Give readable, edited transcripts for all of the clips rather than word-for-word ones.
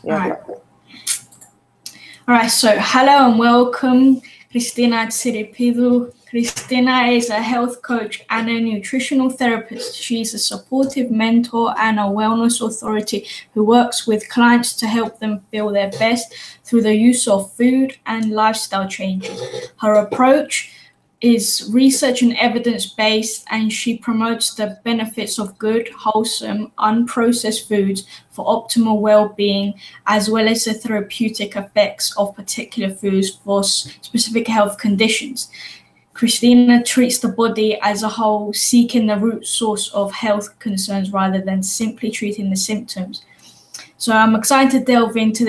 All right. welcome. All right, so hello and welcome, Christina Tsiripidou. Christina is a health coach and a nutritional therapist. She's a supportive mentor and a wellness authority who works with clients to help them feel their best through the use of food and lifestyle changes. Her approach is research and evidence-based, and she promotes the benefits of good, wholesome, unprocessed foods for optimal well-being, as well as the therapeutic effects of particular foods for specific health conditions. Christina treats the body as a whole, seeking the root source of health concerns rather than simply treating the symptoms. So I'm excited to delve into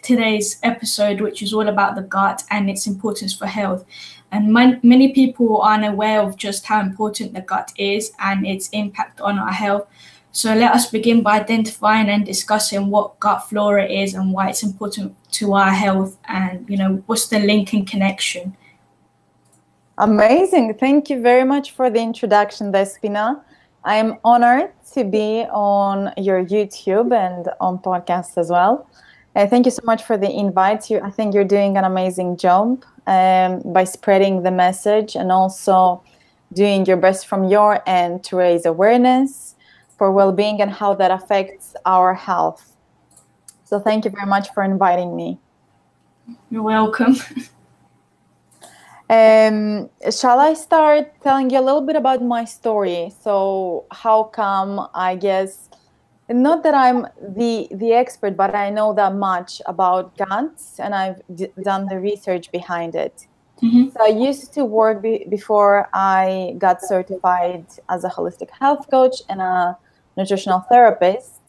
today's episode, which is all about the gut and its importance for health. And many people aren't aware of just how important the gut is and its impact on our health. So let us begin by identifying and discussing what gut flora is and why it's important to our health, and what's the link and connection. Amazing. Thank you very much for the introduction, Despina. I'm honored to be on your YouTube and on podcast as well. Thank you so much for the invite. I think you're doing an amazing job by spreading the message and also doing your best from your end to raise awareness for well-being and how that affects our health. So thank you very much for inviting me. You're welcome. Shall I start telling you a little bit about my story? So how come, I guess, not that I'm the expert, but I know that much about guts, and I've done the research behind it. Mm-hmm. So I used to work before I got certified as a holistic health coach and a nutritional therapist.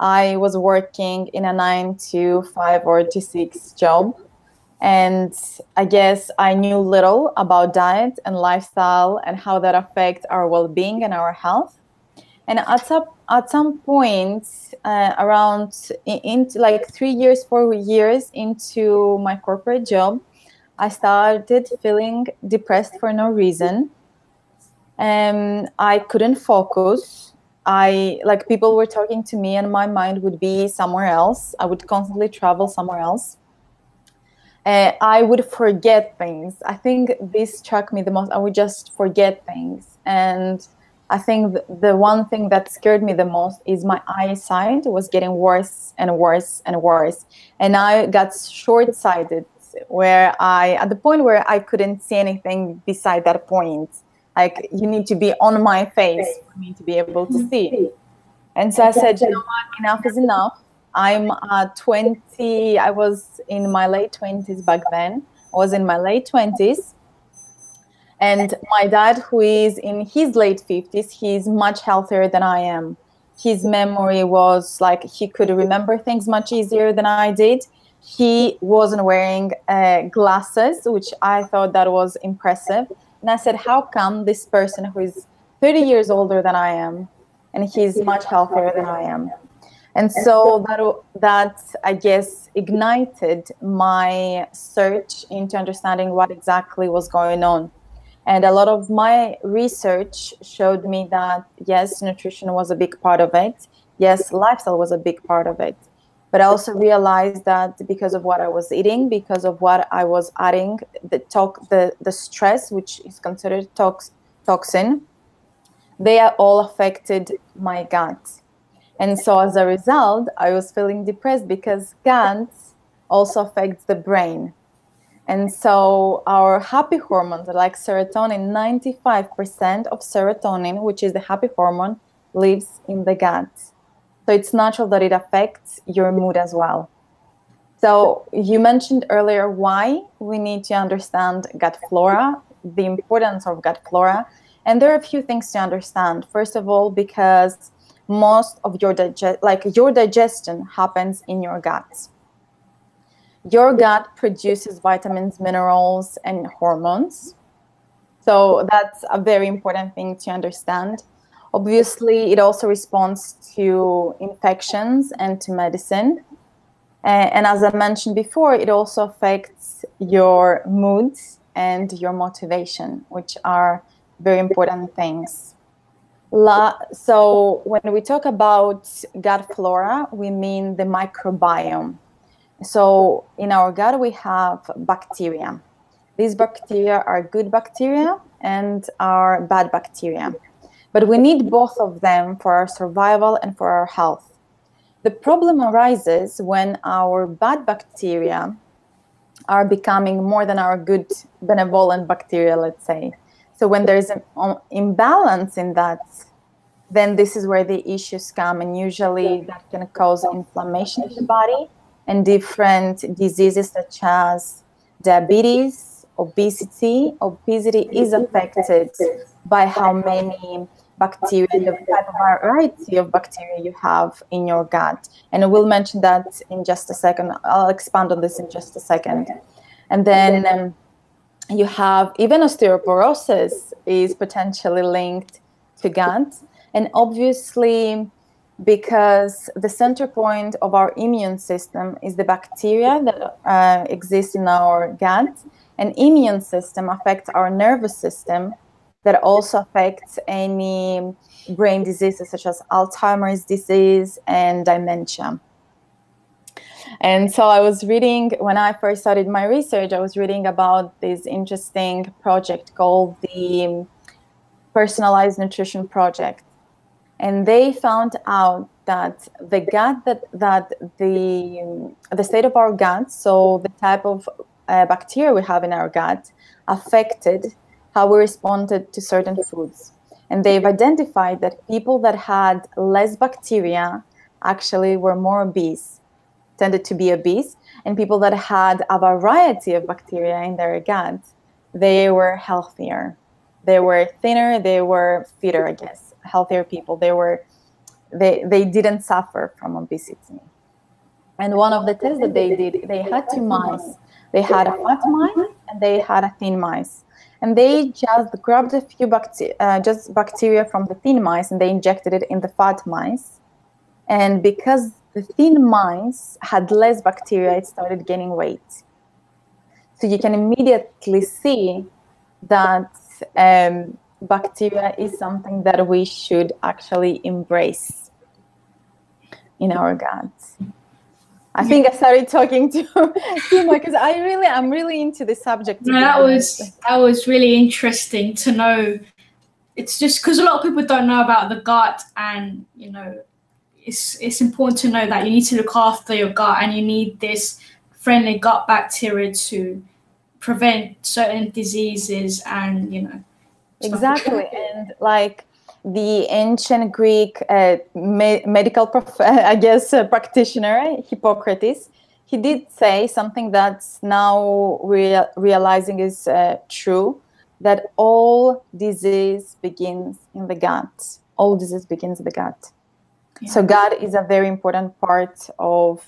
I was working in a 9 to 5 or to 6 job. And I guess I knew little about diet and lifestyle and how that affects our well-being and our health. And at some point, around into like 3 years, 4 years into my corporate job, I started feeling depressed for no reason. I couldn't focus. People were talking to me and my mind would be somewhere else. I would constantly travel somewhere else. I would forget things. I think this struck me the most. I would just forget things. And I think the one thing that scared me the most is my eyesight was getting worse and worse and worse. And I got short-sighted at the point where I couldn't see anything beside that point. Like, you need to be on my face for me to be able to see. And so I said, you know what, enough is enough. I'm 20, I was in my late 20s back then. I was in my late 20s. And my dad, who is in his late 50s, he's much healthier than I am. His memory was like, he could remember things much easier than I did. He wasn't wearing glasses, which I thought that was impressive. And I said, how come this person who is 30 years older than I am, and he's much healthier than I am? And so that, I guess, ignited my search into understanding what exactly was going on. And a lot of my research showed me that, yes, nutrition was a big part of it. Yes, lifestyle was a big part of it. But I also realized that because of what I was eating, because of what I was adding, the stress, which is considered toxin, they are all affected my gut. And so as a result, I was feeling depressed because gut also affects the brain. And so our happy hormones, like serotonin, 95% of serotonin, which is the happy hormone, lives in the gut. So it's natural that it affects your mood as well. So you mentioned earlier why we need to understand gut flora, the importance of gut flora. And there are a few things to understand. First of all, because most of your digestion happens in your gut. Your gut produces vitamins, minerals, and hormones. So that's a very important thing to understand. Obviously, it also responds to infections and to medicine. And as I mentioned before, it also affects your moods and your motivation, which are very important things. So when we talk about gut flora, we mean the microbiome. So in our gut, we have bacteria. These bacteria are good bacteria and are bad bacteria. But we need both of them for our survival and for our health. The problem arises when our bad bacteria are becoming more than our good benevolent bacteria, let's say. So when there's an imbalance in that, then this is where the issues come, and usually that can cause inflammation in the body and different diseases such as diabetes, obesity. Obesity is affected by how many bacteria, the type of variety of bacteria you have in your gut. And we'll mention that in just a second. I'll expand on this in just a second. And then you have even osteoporosis is potentially linked to gut. And obviously, because the center point of our immune system is the bacteria that exist in our gut, and immune system affects our nervous system, that also affects any brain diseases such as Alzheimer's disease and dementia. And so I was reading, when I first started my research, I was reading about this interesting project called the Personalized Nutrition Project. And they found out that the gut, that the state of our gut, so the type of bacteria we have in our gut, affected how we responded to certain foods. And they've identified that people that had less bacteria actually were more obese, tended to be obese, and people that had a variety of bacteria in their gut, they were healthier. They were thinner, they were fitter, I guess, healthier people. They didn't suffer from obesity. And one of the tests that they did, they had two mice. They had a fat mice and they had a thin mice. And they just grabbed a few bacteria from the thin mice and they injected it in the fat mice. And because the thin mice had less bacteria, it started gaining weight. So you can immediately see that bacteria is something that we should actually embrace in our gut. I think I started talking too much because I'm really into the subject. No, that was really interesting to know. It's just because a lot of people don't know about the gut, and you know, it's important to know that you need to look after your gut, and you need this friendly gut bacteria to prevent certain diseases, and you know. Exactly, and like the ancient Greek medical practitioner, Hippocrates, he did say something that's now realizing is true, that all disease begins in the gut. All disease begins in the gut. Yeah. So gut is a very important part of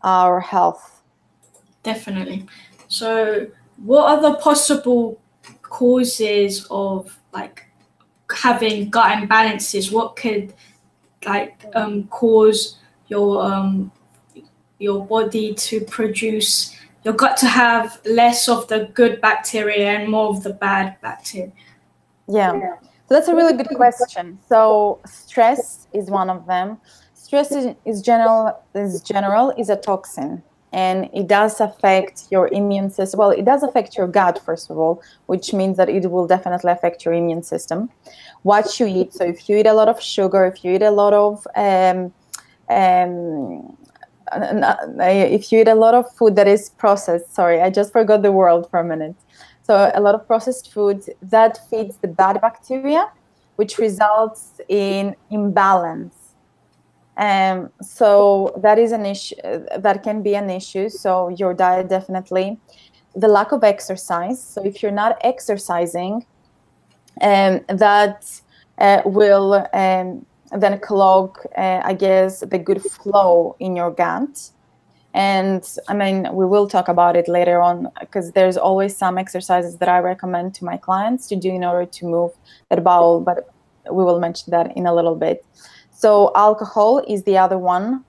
our health. Definitely. So what are the possible causes of like having gut imbalances? What could like cause your body to produce, your gut to have less of the good bacteria and more of the bad bacteria? Yeah, so that's a really good question. So stress is one of them. Stress is a toxin. And it does affect your immune system. Well, it does affect your gut, first of all, which means that it will definitely affect your immune system. What you eat, so if you eat a lot of sugar, if you eat a lot of if you eat a lot of food that is processed, sorry, I just forgot the word for a minute. So a lot of processed food, that feeds the bad bacteria, which results in imbalance. So that is an issue, that can be an issue. So your diet, definitely. The lack of exercise. So if you're not exercising, that will then clog, I guess, the good flow in your gut. And I mean, we will talk about it later on, because there's always some exercises that I recommend to my clients to do in order to move that bowel, but we will mention that in a little bit. So alcohol is the other one.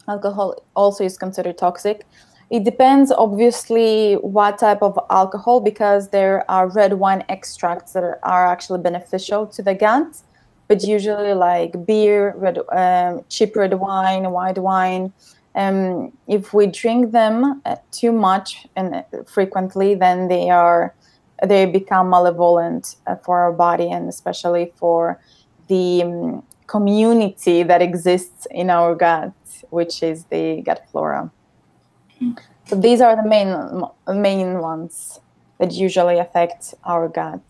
Alcohol also is considered toxic. It depends, obviously, what type of alcohol, because there are red wine extracts that are actually beneficial to the gut. but usually like beer, cheap red wine, white wine. If we drink them too much and frequently, then they become malevolent for our body, and especially for the community that exists in our gut, which is the gut flora. So these are the main ones that usually affect our gut.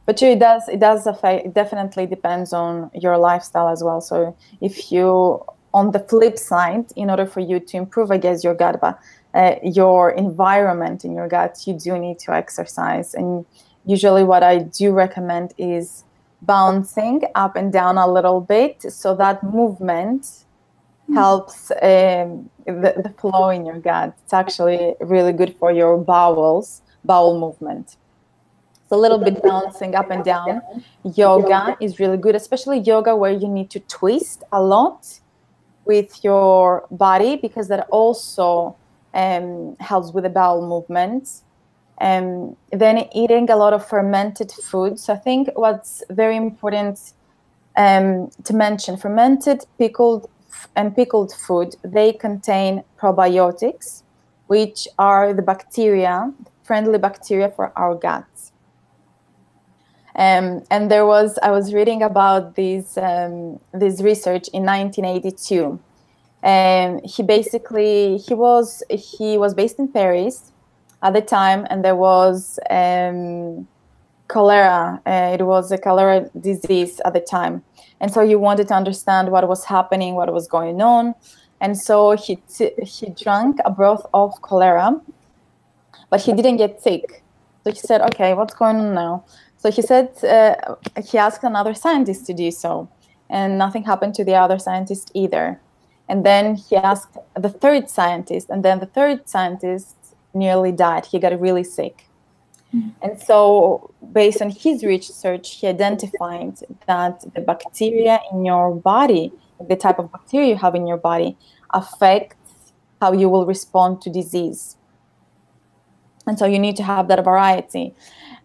But it does affect. It definitely depends on your lifestyle as well. So if you, on the flip side, in order for you to improve, I guess, your gut, but your environment in your gut, you do need to exercise. And usually what I do recommend is bouncing up and down a little bit, so that movement helps the flow in your gut. It's actually really good for your bowel movement. So a little bit bouncing up and down. Yoga is really good, especially yoga where you need to twist a lot with your body, because that also helps with the bowel movements. Then eating a lot of fermented foods. I think what's very important to mention, fermented, pickled food, they contain probiotics, which are the friendly bacteria for our guts. And I was reading about this research in 1982. He was based in Paris at the time, and there was cholera. It was a cholera disease at the time, and so he wanted to understand what was happening, what was going on, and so he drank a broth of cholera, but he didn't get sick. So he said, "Okay, what's going on now?" So he said he asked another scientist to do so, and nothing happened to the other scientist either. And then he asked the third scientist, and then the third scientist nearly died. He got really sick. And so based on his research, he identified that the bacteria in your body, the type of bacteria you have in your body, affects how you will respond to disease. And so you need to have that variety.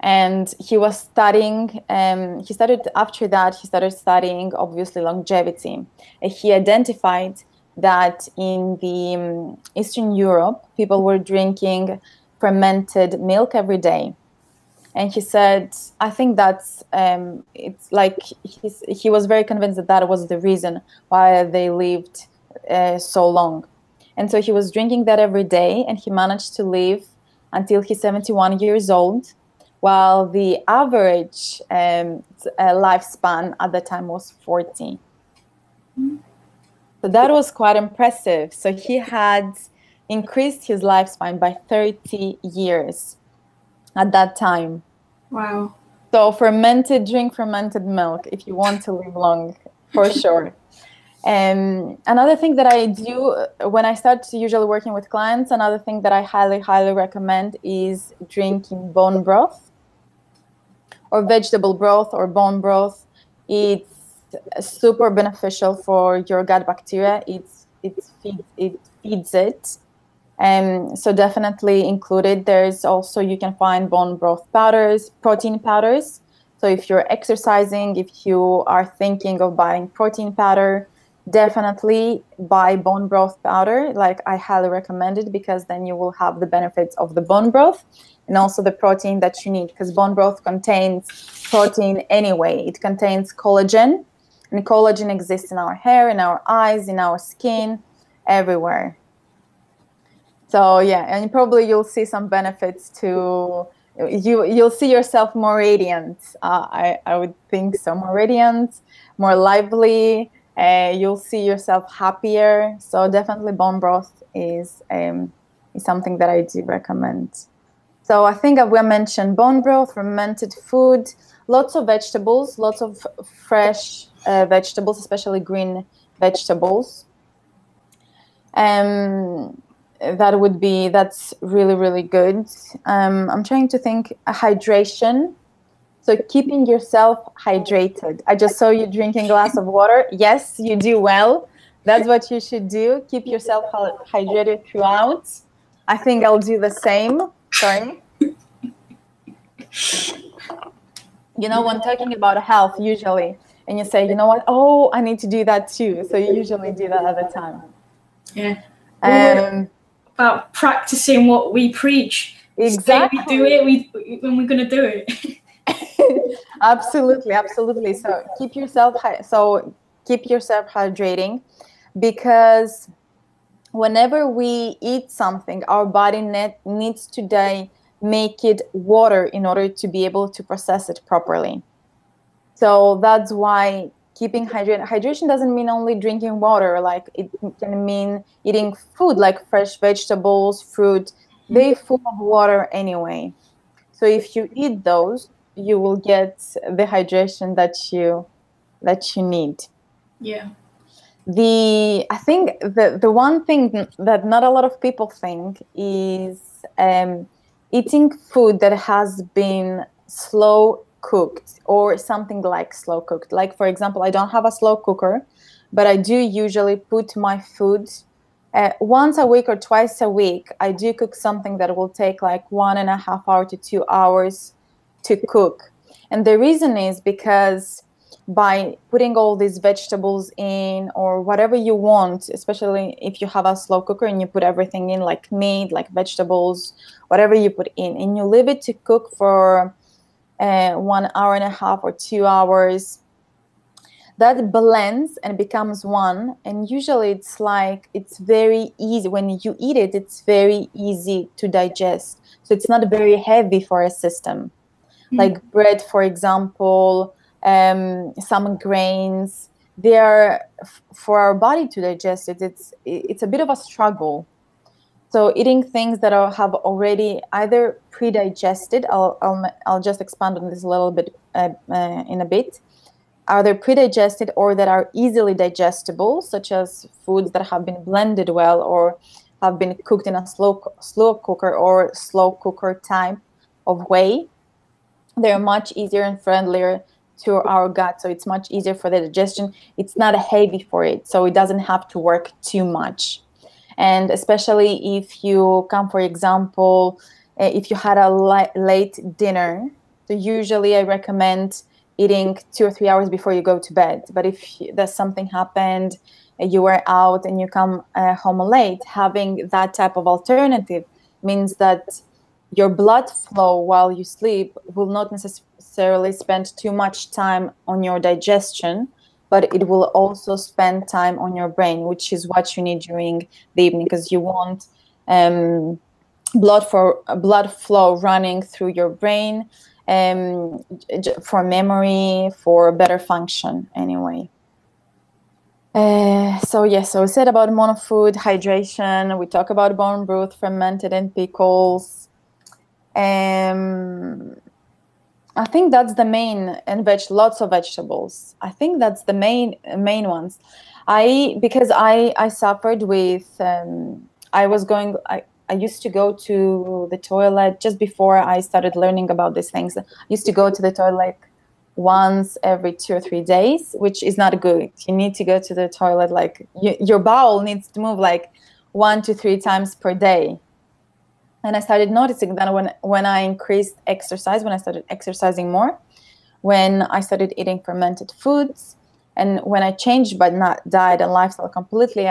And he was studying, after that, he started studying, obviously, longevity. And he identified that in the Eastern Europe, people were drinking fermented milk every day. And he said, I think that's, it's like, he was very convinced that that was the reason why they lived so long. And so he was drinking that every day, and he managed to live until he's 71 years old, while the average lifespan at the time was 40. So that was quite impressive. So he had increased his lifespan by 30 years at that time. Wow. So drink fermented milk if you want to live long, for sure. Another thing that I do when I start usually working with clients, another thing that I highly, highly recommend is drinking bone broth or vegetable broth or bone broth. It's super beneficial for your gut bacteria. It feeds it. So definitely included. There's also, you can find bone broth powders, protein powders. So if you're exercising, if you are thinking of buying protein powder, definitely buy bone broth powder. Like, I highly recommend it, because then you will have the benefits of the bone broth and also the protein that you need, because bone broth contains protein anyway. It contains collagen, and collagen exists in our hair, in our eyes, in our skin, everywhere. So yeah, and probably you'll see some benefits to you'll see yourself more radiant. I would think so, more radiant, more lively. You'll see yourself happier. So definitely bone broth is something that I do recommend. So I think we mentioned bone broth, fermented food, lots of vegetables, lots of fresh vegetables, especially green vegetables. That's really, really good. I'm trying to think, hydration. So keeping yourself hydrated. I just saw you drinking a glass of water. Yes, you do well. That's what you should do. Keep yourself hydrated throughout. I think I'll do the same. Sorry. You know, when talking about health, usually and you say, you know what, oh, I need to do that too. So you usually do that at the time. Yeah. About practicing what we preach. Exactly. We do it, when we're going to do it. Absolutely, absolutely. So keep yourself hydrating, because whenever we eat something, our body needs to make it water in order to be able to process it properly. So that's why keeping hydration doesn't mean only drinking water. Like, it can mean eating food like fresh vegetables, fruit. They're full of water anyway. So if you eat those, you will get the hydration that you need. Yeah. I think the one thing that not a lot of people think is eating food that has been slow cooked, or something like slow cooked. Like, for example, I don't have a slow cooker, but I do usually put my food once a week or twice a week. I do cook something that will take like 1.5 hours to 2 hours to cook. And the reason is because by putting all these vegetables in, or whatever you want, especially if you have a slow cooker and you put everything in, like meat, like vegetables, whatever you put in, and you leave it to cook for 1.5 hours or 2 hours, that blends and becomes one. And usually it's very easy when you eat it. It's very easy to digest, so it's not very heavy for a system. Like bread, for example, some grains, they are for our body to digest it. It's a bit of a struggle. So eating things that have already either pre-digested, I'll just expand on this a little bit in a bit. Are they pre-digested, or that are easily digestible, such as foods that have been blended well, or have been cooked in a slow cooker or slow cooker type of way? They're much easier and friendlier to our gut, so it's much easier for the digestion. It's not heavy for it, so it doesn't have to work too much. And especially if you come, for example, if you had a late dinner, so usually I recommend eating 2 or 3 hours before you go to bed. But if there's something happened, you were out and you come home late, having that type of alternative means that your blood flow while you sleep will not necessarily spend too much time on your digestion, but it will also spend time on your brain, which is what you need during the evening, because you want blood flow running through your brain, for memory, for better function anyway. So we said about monofood, hydration. We talk about bone broth, fermented, and pickles. I think that's the main, and lots of vegetables. I think that's the main ones. Because I suffered with, I used to go to the toilet just before I started learning about these things. I used to go to the toilet once every 2 or 3 days, which is not good. You need to go to the toilet, like your bowel needs to move like 1 to 3 times per day. And I started noticing that when I increased exercise, when I started exercising more, when I started eating fermented foods, and when I changed my diet and lifestyle completely,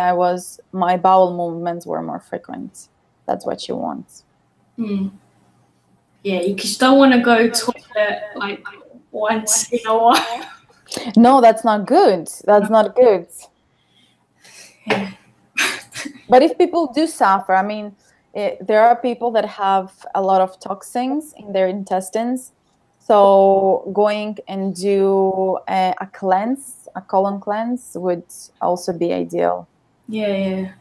my bowel movements were more frequent. That's what you want. Yeah, you just don't want to go to the toilet like once in a while. No, that's not good. That's not good. Yeah. But if people do suffer, I mean, there are people that have a lot of toxins in their intestines. So going and do a colon cleanse would also be ideal. Yeah.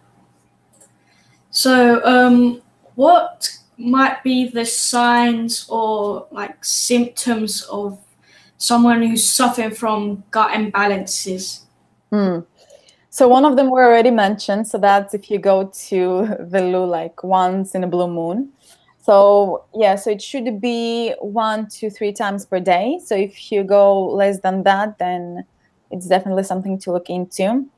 So what might be the signs or like symptoms of someone who's suffering from gut imbalances? So one of them we already mentioned. So that's if you go to the loo like once in a blue moon. So so it should be 1 to 3 times per day. So if you go less than that, then it's definitely something to look into.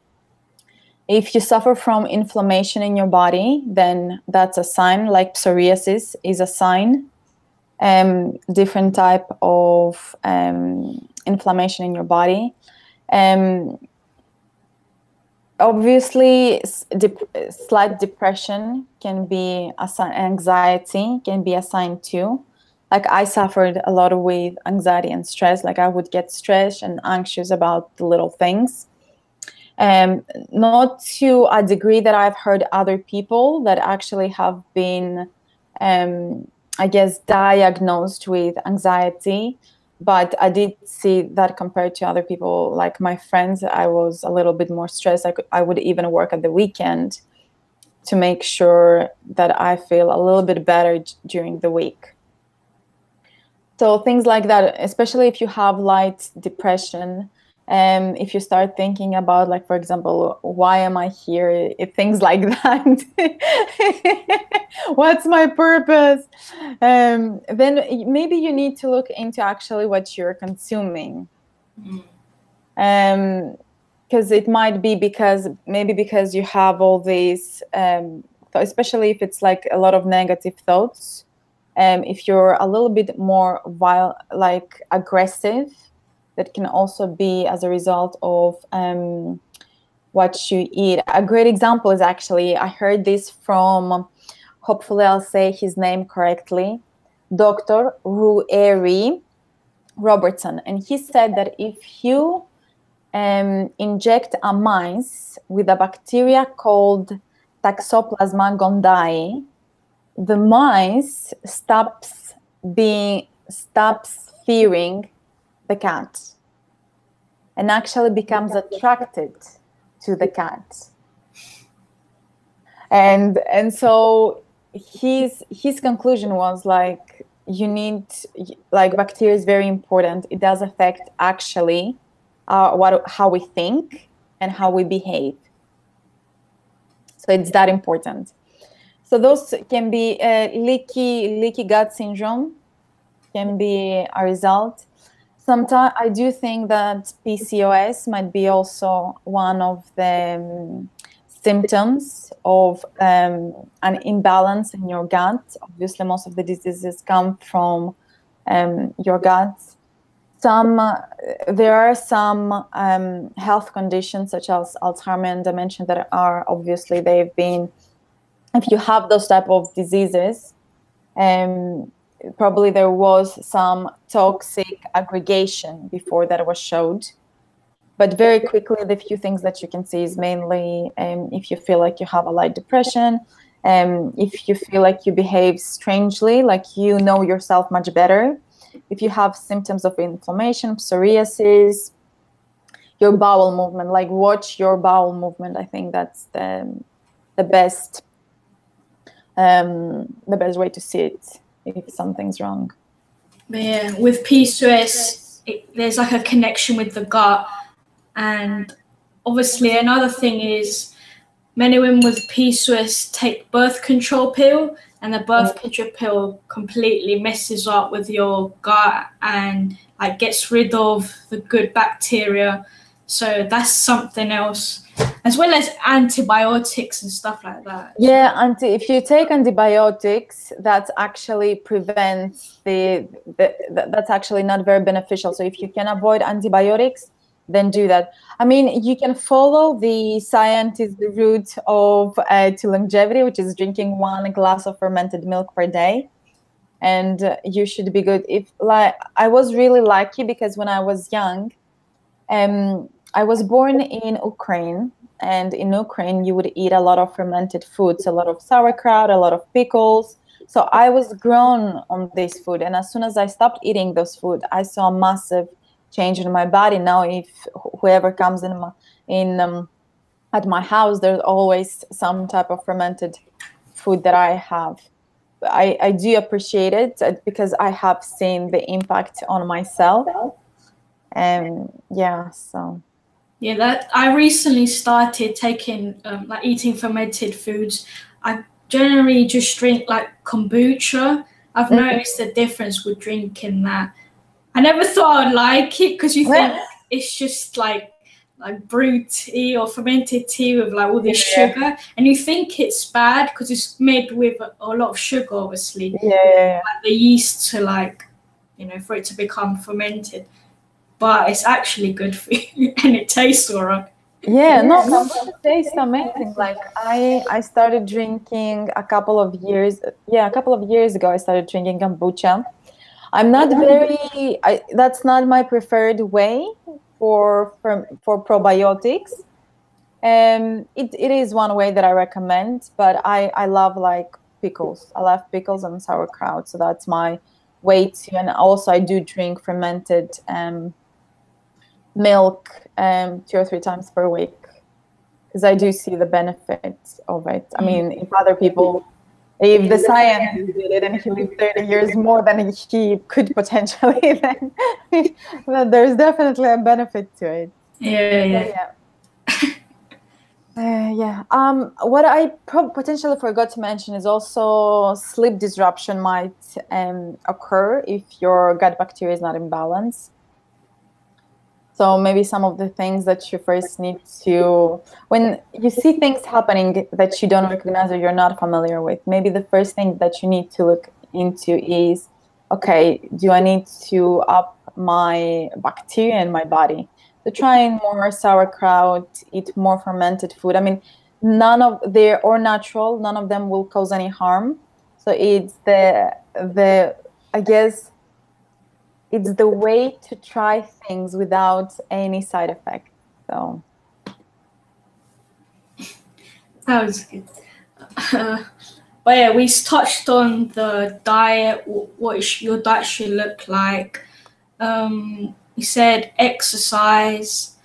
If you suffer from inflammation in your body, then that's a sign. Like psoriasis is a sign. Different type of inflammation in your body. Obviously, slight depression can be a sign, anxiety can be a sign too. Like I suffered a lot with anxiety and stress. Like I would get stressed and anxious about the little things. Not to a degree that I've heard other people that actually have been, I guess, diagnosed with anxiety. But I did see that compared to other people, like my friends, I was a little bit more stressed. I would even work at the weekend to make sure that I feel a little bit better during the week. So things like that, especially if you have light depression, if you start thinking about, like, for example, why am I here? Things like that. What's my purpose? Then maybe you need to look into actually what you're consuming. Because it might be because you have all these, especially if it's like a lot of negative thoughts. If you're a little bit more like aggressive, that can also be as a result of what you eat. A great example is actually, I heard this from, hopefully I'll say his name correctly, Dr. Rueri Robertson. And he said that if you inject a mice with a bacteria called Toxoplasma gondii, the mice stops fearing the cat and actually becomes attracted to the cat. And so his conclusion was like, you need, like, bacteria is very important. It does affect actually how we think and how we behave. So it's that important. So those can be leaky gut syndrome can be a result. Sometimes I do think that PCOS might be also one of the symptoms of an imbalance in your gut. Obviously, most of the diseases come from your gut. There are some health conditions such as Alzheimer's and dementia that are obviously they've been. If you have those type of diseases, probably there was some toxic aggregation before that was showed. But very quickly, the few things that you can see is mainly if you feel like you have a light depression, if you feel like you behave strangely, like you know yourself much better, if you have symptoms of inflammation, psoriasis, your bowel movement, like watch your bowel movement. I think that's the best way to see it if something's wrong. But yeah, with PCOS, there's like a connection with the gut. And obviously another thing is many women with PCOS take birth control pill, and the birth control pill completely messes up with your gut and like gets rid of the good bacteria. So that's something else, as well as antibiotics and stuff like that. Yeah, if you take antibiotics, that actually prevents that's actually not very beneficial. So if you can avoid antibiotics, then do that. I mean, you can follow the scientist route of to longevity, which is drinking 1 glass of fermented milk per day, and you should be good. If like I was really lucky because when I was young, I was born in Ukraine, and in Ukraine you would eat a lot of fermented foods, a lot of sauerkraut, a lot of pickles. So I was grown on this food, and as soon as I stopped eating those food, I saw a massive change in my body. Now, if whoever comes at my house, there's always some type of fermented food that I have. I do appreciate it because I have seen the impact on myself. Yeah, so. Yeah, that I recently started taking like eating fermented foods. I generally just drink like kombucha. I've noticed the difference with drinking that. I never thought I'd like it because you think it's just like brewed tea or fermented tea with like all this sugar, and you think it's bad because it's made with a lot of sugar, obviously. Yeah. Like the yeast to for it to become fermented. but it's actually good for you and it tastes all right. Yeah, no, kombucha tastes amazing. Like I started drinking a couple of years ago. I started drinking kombucha. I'm not very. That's not my preferred way for probiotics. It is one way that I recommend, but I love like pickles. I love pickles and sauerkraut, so that's my way to. And also, I do drink fermented milk 2 or 3 times per week because I do see the benefits of it. I mean, if other people, if the scientist did it and he lived 30 years more than he could potentially, then there's definitely a benefit to it. Yeah. What I potentially forgot to mention is also sleep disruption might occur if your gut bacteria is not in balance. So maybe some of the things that you first need to, when you see things happening that you don't recognize or you're not familiar with, maybe the first thing that you need to look into is, okay, do I need to up my bacteria in my body? So try more sauerkraut, eat more fermented food. I mean, none of them are natural, none of them will cause any harm. So it's I guess, it's the way to try things without any side effect. So that was good. But yeah, we touched on the diet, what your diet should look like. We said exercise,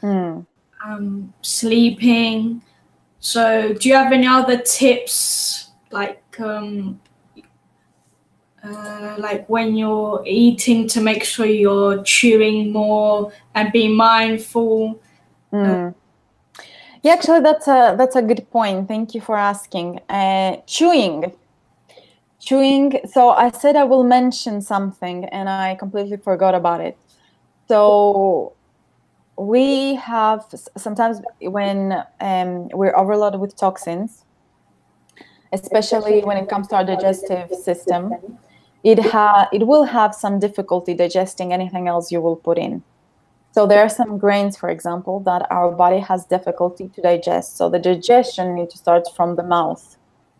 sleeping. So do you have any other tips, like when you're eating, to make sure you're chewing more and be mindful? Yeah, actually, that's a good point. Thank you for asking. Chewing. So I said I will mention something, and I completely forgot about it. So we have sometimes when we're overloaded with toxins, especially when it comes to our digestive system, it will have some difficulty digesting anything else you will put in. So there are some grains, for example, that our body has difficulty to digest. So the digestion needs to start from the mouth.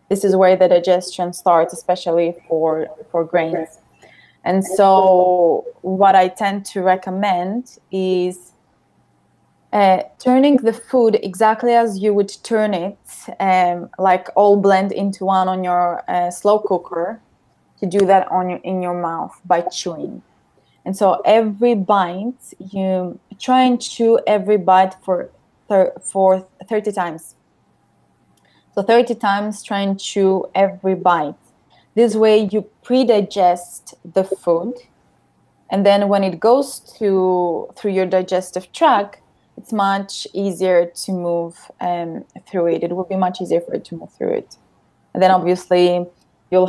This is where the digestion starts, especially for grains. And so what I tend to recommend is turning the food exactly as you would turn it, like all blend into one on your slow cooker, to do that in your mouth by chewing. And so every bite, you try and chew every bite for 30 times. So 30 times try and chew every bite. This way you pre-digest the food. And then when it goes through your digestive tract, it's much easier to move through it. It will be much easier for it to move through it. And then obviously you'll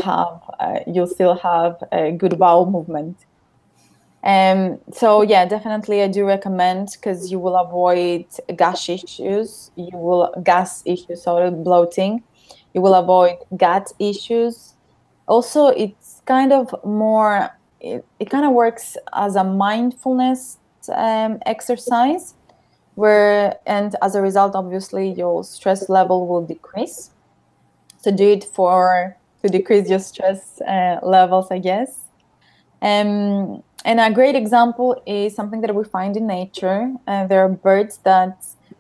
still have a good bowel movement. So yeah, definitely I do recommend, because you will avoid gas issues, bloating. You will avoid gut issues. Also, it's kind of more, it kind of works as a mindfulness exercise, and as a result, obviously, your stress level will decrease. So do it to decrease your stress levels, I guess. And a great example is something that we find in nature. There are birds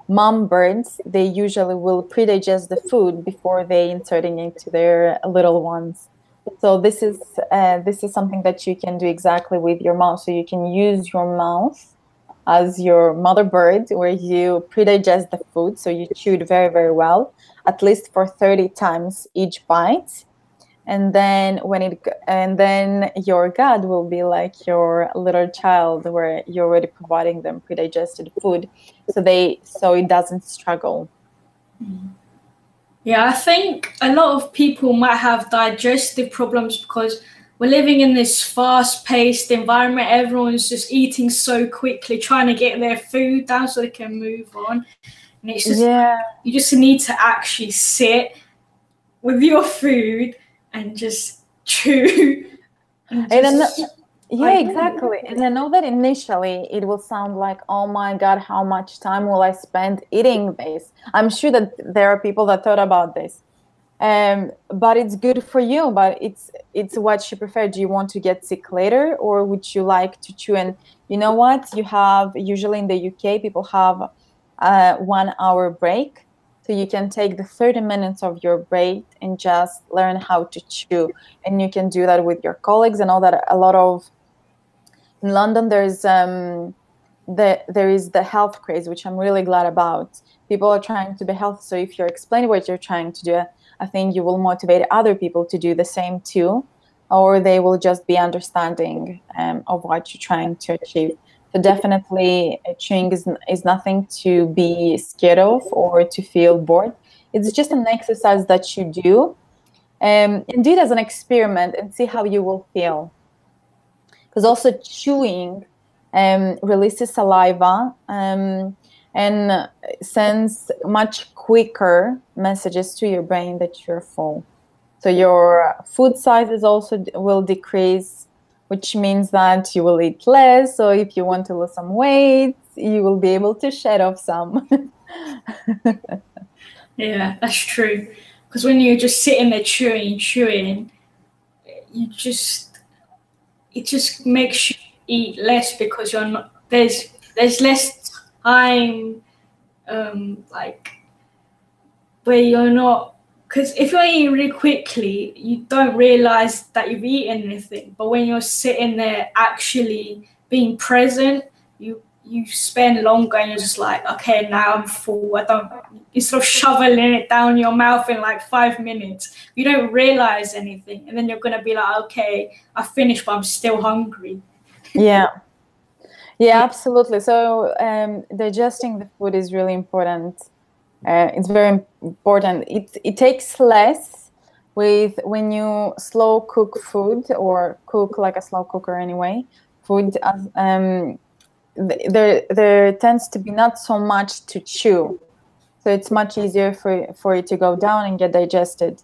mom birds, they usually will pre-digest the food before they inserting into their little ones. So this is something that you can do exactly with your mouth. So you can use your mouth as your mother bird, where you pre-digest the food. So you chew it very, very well, at least for 30 times each bite. And then your gut will be like your little child, where you're already providing them pre-digested food, so it doesn't struggle. Yeah, I think a lot of people might have digestive problems because we're living in this fast-paced environment. Everyone's just eating so quickly, trying to get their food down so they can move on. And it's just, you just need to actually sit with your food and just chew. Yeah, exactly. And I know that initially it will sound like, oh my God, how much time will I spend eating this? I'm sure that there are people that thought about this. But it's good for you, but it's what you prefer. Do you want to get sick later, or would you like to chew? And you know what? You have, usually in the UK, people have a 1 hour break. So you can take the 30 minutes of your break and just learn how to chew. And you can do that with your colleagues. I know that a lot of, in London, there is the health craze, which I'm really glad about. People are trying to be healthy. So if you're explaining what you're trying to do, I think you will motivate other people to do the same too, or they will just be understanding of what you're trying to achieve. So definitely, chewing is nothing to be scared of or to feel bored. It's just an exercise that you do, and do it as an experiment and see how you will feel. Because also chewing releases saliva and sends much quicker messages to your brain that you're full. So your food sizes also will decrease, which means that you will eat less. So if you want to lose some weight, you will be able to shed off some. Yeah, that's true. Because when you're just sitting there chewing, it just makes you eat less because you're not there's less time like where you're not, because if you're eating really quickly you don't realize that you've eaten anything, but when you're sitting there actually being present, you spend longer and you're just like, okay, now I'm full. Instead of shoveling it down your mouth in like 5 minutes, you don't realize anything. And then you're going to be like, okay, I finished, but I'm still hungry. Yeah. Yeah, absolutely. So digesting the food is really important. It's very important. It takes less when you slow cook food or cook like a slow cooker anyway. Food, there tends to be not so much to chew, so it's much easier for it to go down and get digested.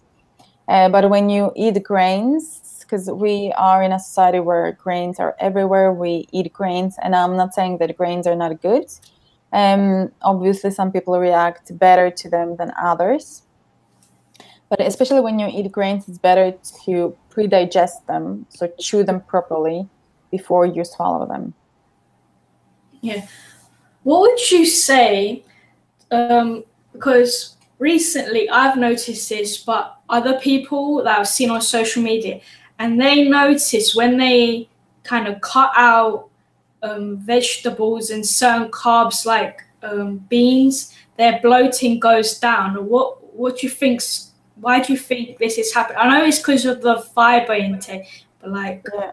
But when you eat grains, because we are in a society where grains are everywhere, we eat grains, and I'm not saying that grains are not good. Obviously, some people react better to them than others. But especially when you eat grains, it's better to pre-digest them, so chew them properly before you swallow them. Yeah. What would you say, because recently I've noticed this, but other people that I've seen on social media, and they notice when they kind of cut out vegetables and certain carbs like beans, their bloating goes down. What do you think? Why do you think this is happening? I know it's because of the fiber intake, but like. Yeah.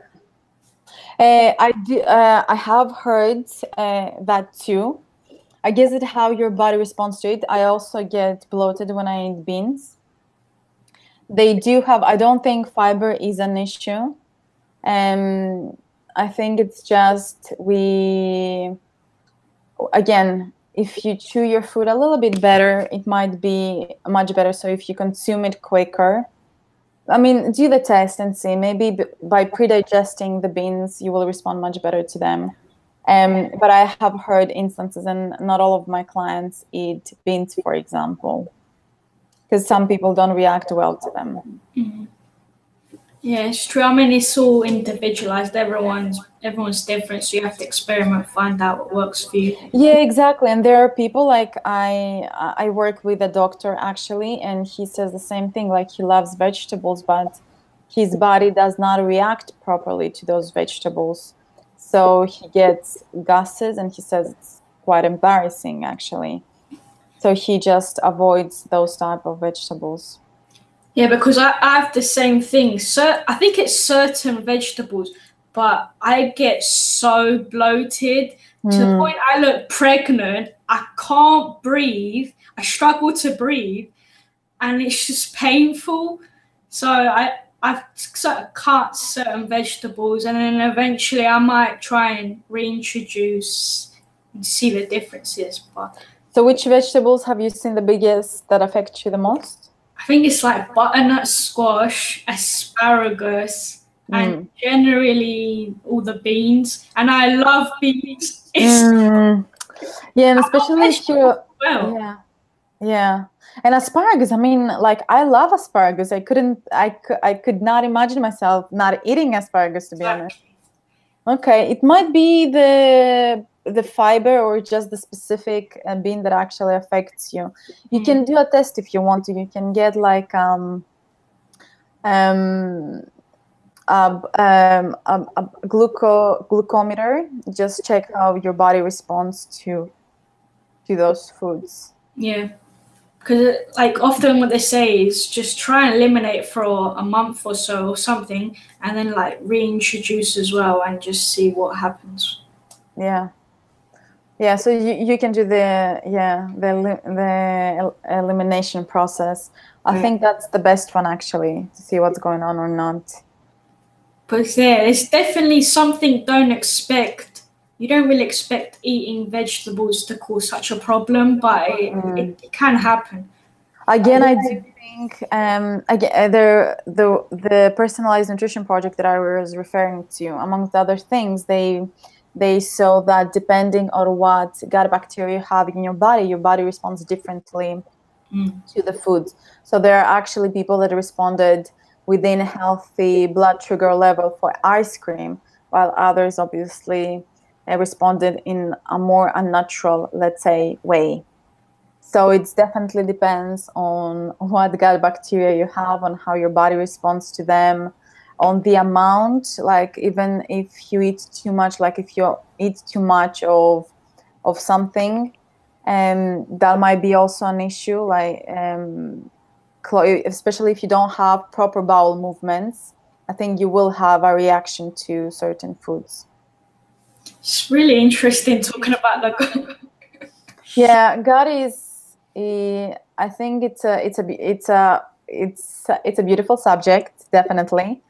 I have heard that too. I guess it's how your body responds to it. I also get bloated when I eat beans. They do have, I don't think fiber is an issue. I think it's just again, if you chew your food a little bit better, it might be much better. So if you consume it quicker, I mean, do the test and see. Maybe by pre-digesting the beans, you will respond much better to them. But I have heard instances, and not all of my clients eat beans, for example, because some people don't react well to them. Mm-hmm. Yeah, it's true. I mean, it's all individualized. Everyone's different, so you have to experiment, find out what works for you. Yeah, exactly. And there are people like I work with a doctor actually, and he says the same thing. Like he loves vegetables, but his body does not react properly to those vegetables. So he gets gases, and he says it's quite embarrassing actually. So he just avoids those type of vegetables. Yeah, because I have the same thing. So I think it's certain vegetables, but I get so bloated to the point I look pregnant. I can't breathe. I struggle to breathe, and it's just painful. So I've sort of cut certain vegetables, and then eventually I might try and reintroduce and see the differences. But so which vegetables have you seen the biggest that affect you the most? I think it's like butternut squash, asparagus, and generally all the beans. And I love beans. Yeah, and especially if you, well. yeah. And asparagus, I mean, like, I love asparagus. I could not imagine myself not eating asparagus, to be honest. Okay, it might be the fiber or just the specific bean that actually affects you. You can do a test if you want to. You can get like a glucometer. Just check how your body responds to those foods. Yeah, because like often what they say is just try and eliminate for a month or so or something, and then like reintroduce as well and just see what happens. Yeah. Yeah, so you can do the elimination process. I think that's the best one, actually, to see what's going on or not. But yeah, it's definitely something you don't really expect eating vegetables to cause such a problem, but it can happen. Again, I do think again, the personalized nutrition project that I was referring to, amongst other things, they saw that depending on what gut bacteria you have in your body responds differently to the food. So there are actually people that responded within a healthy blood sugar level for ice cream, while others obviously responded in a more unnatural, let's say, way. So it definitely depends on what gut bacteria you have, on how your body responds to them, on the amount. Like, even if you eat too much, like if you eat too much of something, that might be also an issue. Like, especially if you don't have proper bowel movements, I think you will have a reaction to certain foods. It's really interesting talking about the gut. Yeah, gut is. I think it's a beautiful subject, definitely.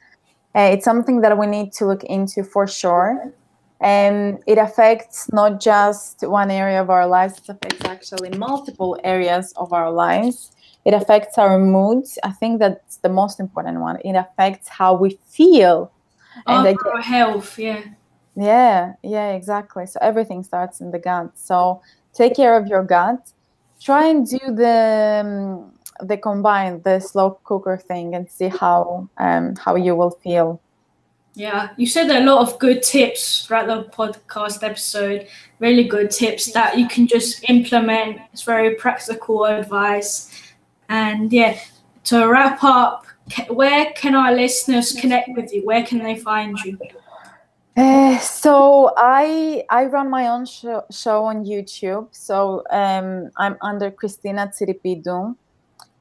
It's something that we need to look into for sure. And it affects not just one area of our lives, it affects actually multiple areas of our lives. It affects our moods. I think that's the most important one. It affects how we feel. And our health, yeah. Yeah, exactly. So everything starts in the gut. So take care of your gut. Try and do the combined, the slow cooker thing, and see how you will feel. Yeah, you said a lot of good tips throughout the podcast episode. Really good tips that you can just implement. It's very practical advice. And yeah, to wrap up, where can our listeners connect with you? Where can they find you? So I run my own show on YouTube. So I'm under Christina Tsiripidou.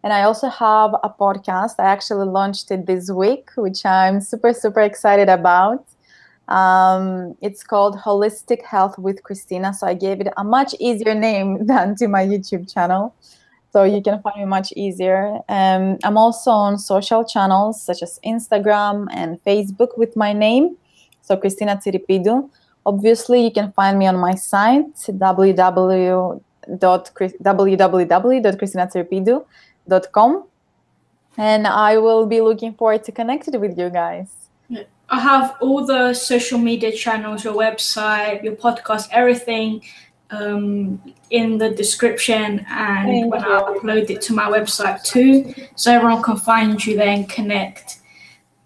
And I also have a podcast. I actually launched it this week, which I'm super, super excited about. It's called Holistic Health with Christina. So I gave it a much easier name than to my YouTube channel. So you can find me much easier. I'm also on social channels such as Instagram and Facebook with my name. So Christina Tsiripidou. Obviously, you can find me on my site, www.christinatsiripidou.com, and I will be looking forward to connecting with you guys. I have all the social media channels, your website, your podcast, everything in the description, and when I upload it to my website too, so everyone can find you there and connect.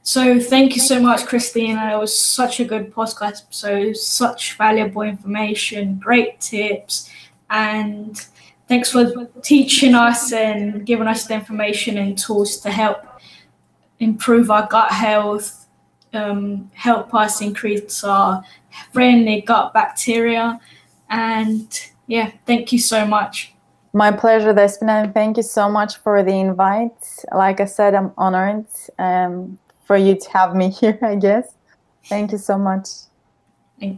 So thank you so much, Christina. It was such a good podcast episode, such valuable information, great tips, and thanks for teaching us and giving us the information and tools to help improve our gut health, help us increase our friendly gut bacteria. And yeah, thank you so much. My pleasure, Despina, and thank you so much for the invite. Like I said, I'm honored for you to have me here, I guess. Thank you so much. Thank you.